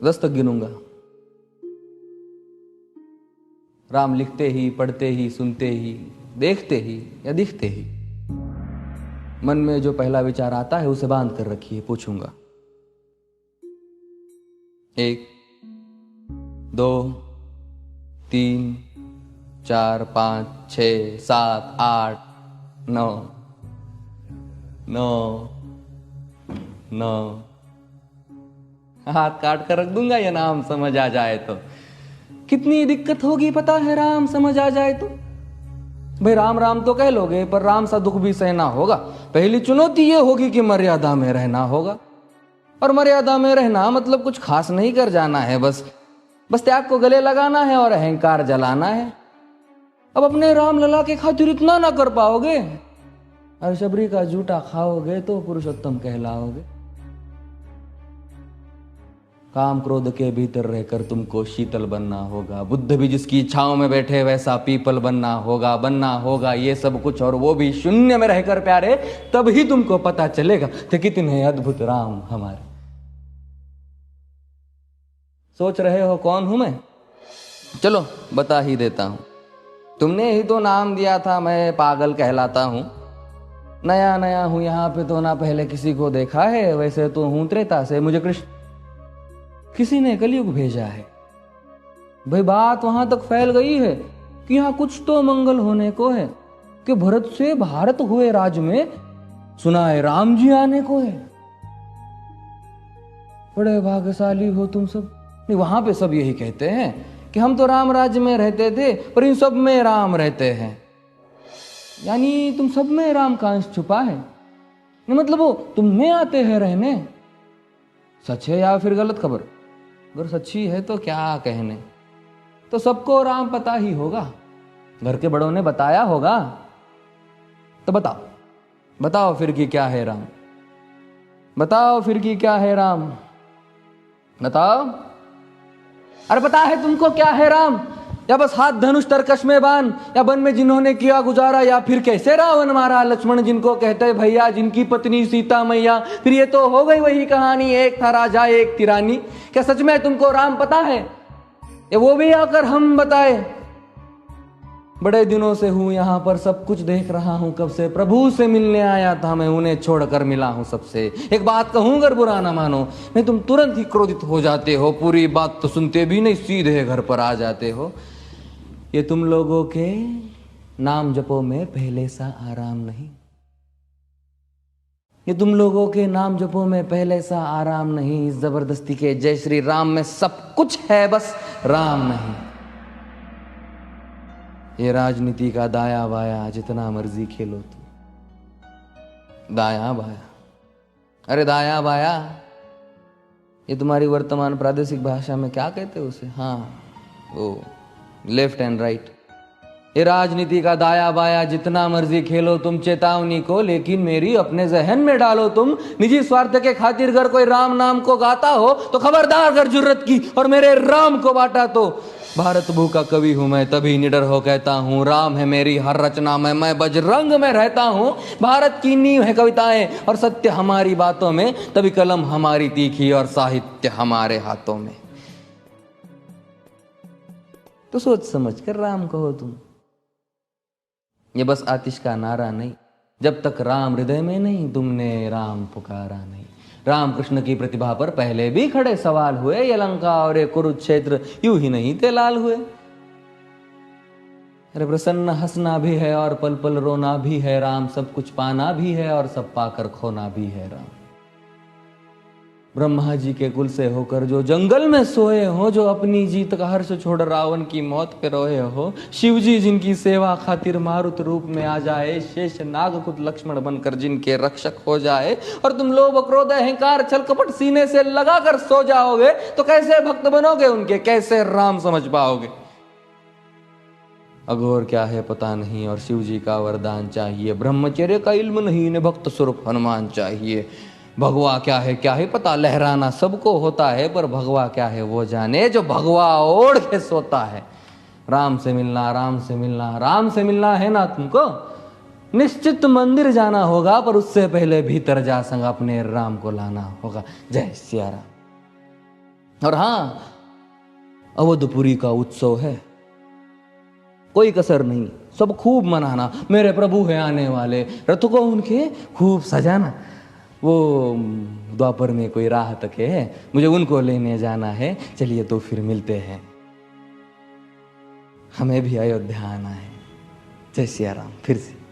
10 तक गिनूंगा। राम लिखते ही, पढ़ते ही, सुनते ही, देखते ही या दिखते ही मन में जो पहला विचार आता है उसे बांध कर रखिए। पूछूंगा 1 2 3 4 5 6 7 8 9 9 9 हाथ काट कर रख दूंगा ये नाम समझ आ जाए तो। कितनी दिक्कत होगी पता है राम समझ आ जाए तो। भाई राम राम तो कह लोगे पर राम सा दुख भी सहना होगा। पहली चुनौती ये होगी कि मर्यादा में रहना होगा। और मर्यादा में रहना मतलब कुछ खास नहीं कर जाना है, बस त्याग को गले लगाना है और अहंकार जलाना है। अब अपने राम लला के खातिर इतना ना कर पाओगे और शबरी का जूठा खाओगे तो पुरुषोत्तम कहलाओगे। काम क्रोध के भीतर रहकर तुमको शीतल बनना होगा। बुद्ध भी जिसकी इच्छाओं में बैठे वैसा पीपल बनना होगा ये सब कुछ, और वो भी शून्य में रहकर प्यारे। तभी तुमको पता चलेगा कि कितने अद्भुत राम हमारे। सोच रहे हो कौन हूं मैं? चलो बता ही देता हूं। तुमने ही तो नाम दिया था मैं पागल कहलाता हूं। नया नया हूं यहाँ पे तो ना पहले किसी को देखा है। वैसे तो हूं त्रेता से, मुझे कृष्ण किसी ने कलयुग भेजा है। भाई बात वहां तक फैल गई है कि यहाँ कुछ तो मंगल होने को है कि भरत से भारत हुए राज में सुना है राम जी आने को है। बड़े भाग्यशाली हो तुम सब। नहीं, वहां पे सब यही कहते हैं कि हम तो राम राज्य में रहते थे पर इन सब में राम रहते हैं। यानी तुम सब में राम का अंश छुपा है। नहीं मतलब वो तुम में आते हैं रहने। सच है या फिर गलत खबर? अगर सच्ची है तो क्या कहने। तो सबको राम पता ही होगा, घर के बड़ों ने बताया होगा। तो बताओ फिर कि क्या है राम। बताओ फिर कि क्या है राम। बताओ। अरे पता है तुमको क्या है राम? या बस हाथ धनुष तरकश में बांध, या वन में जिन्होंने किया गुजारा, या फिर कैसे रावण मारा लक्ष्मण जिनको कहते भैया, जिनकी पत्नी सीता मैया। फिर ये तो हो गई वही कहानी, एक था राजा एक थी रानी। क्या सच में तुमको राम पता है? या वो भी आकर हम बताए? बड़े दिनों से हूं यहां पर, सब कुछ देख रहा हूं कब से। प्रभु से मिलने आया था मैं, उन्हें छोड़कर मिला हूं सबसे। एक बात कहूं अगर बुरा ना मानो, नहीं तुम तुरंत ही क्रोधित हो जाते हो। पूरी बात तो सुनते भी नहीं, सीधे घर पर आ जाते हो। ये तुम लोगों के नाम जपो में पहले सा आराम नहीं। ये तुम लोगों के नाम जपो में पहले सा आराम नहीं। इस जबरदस्ती के जय श्री राम में सब कुछ है, बस राम नहीं। ये राजनीति का दाया बाया जितना मर्जी खेलो तुम। दाया बाया, अरे दाया बाया ये तुम्हारी वर्तमान प्रादेशिक भाषा में क्या कहते हो उसे? हाँ वो लेफ्ट एंड राइट। ये राजनीति का दाया बाया जितना मर्जी खेलो तुम चेतावनी को, लेकिन मेरी अपने जहन में डालो तुम। निजी स्वार्थ के खातिर अगर कोई राम नाम को गाता हो तो खबरदार अगर जुर्रत की और मेरे राम को बांटा तो। भारत भू का कवि हूं मैं, तभी निडर हो कहता हूं राम है मेरी हर रचना में। मैं बजरंग में रहता हूं, भारत की नींव है कविताएं और सत्य हमारी बातों में। तभी कलम हमारी तीखी और साहित्य हमारे हाथों में। तो सोच समझ कर राम कहो तुम। ये बस आतिश का नारा नहीं, जब तक राम हृदय में नहीं तुमने राम पुकारा नहीं। राम कृष्ण की प्रतिभा पर पहले भी खड़े सवाल हुए। ये लंका और ये कुरुक्षेत्र यूं ही नहीं थे लाल हुए। अरे प्रसन्न हंसना भी है और पल पल रोना भी है राम। सब कुछ पाना भी है और सब पाकर खोना भी है राम। ब्रह्मा जी के कुल से होकर जो जंगल में सोए हो, जो अपनी जीत का हर्ष छोड़ रावण की मौत पे रोए हो। शिव जी जिनकी सेवा खातिर मारुत रूप में आ जाए। शेष नाग खुद लक्ष्मण बनकर जिनके रक्षक हो जाए। और तुम लोभ क्रोध अहंकार छल कपट सीने से लगा कर सो जाओगे तो कैसे भक्त बनोगे उनके, कैसे राम समझ पाओगे? अघोर क्या है पता नहीं और शिव जी का वरदान चाहिए। ब्रह्मचर्य का इल्म नहीं, इन्हें भक्त स्वरूप हनुमान चाहिए। भगवा क्या है पता, लहराना सबको होता है पर भगवा क्या है वो जाने जो भगवा ओढ़ के सोता है। राम से मिलना, राम से मिलना, राम से मिलना है ना तुमको? निश्चित मंदिर जाना होगा पर उससे पहले भीतर जा संग अपने राम को लाना होगा। जय सिया राम। और हाँ, अवधपुरी का उत्सव है, कोई कसर नहीं, सब खूब मनाना। मेरे प्रभु है आने वाले, रथ को उनके खूब सजाना। वो द्वापर में कोई राह तक है, मुझे उनको लेने जाना है। चलिए तो फिर मिलते हैं, हमें भी अयोध्या आना है। जय सिया राम। फिर से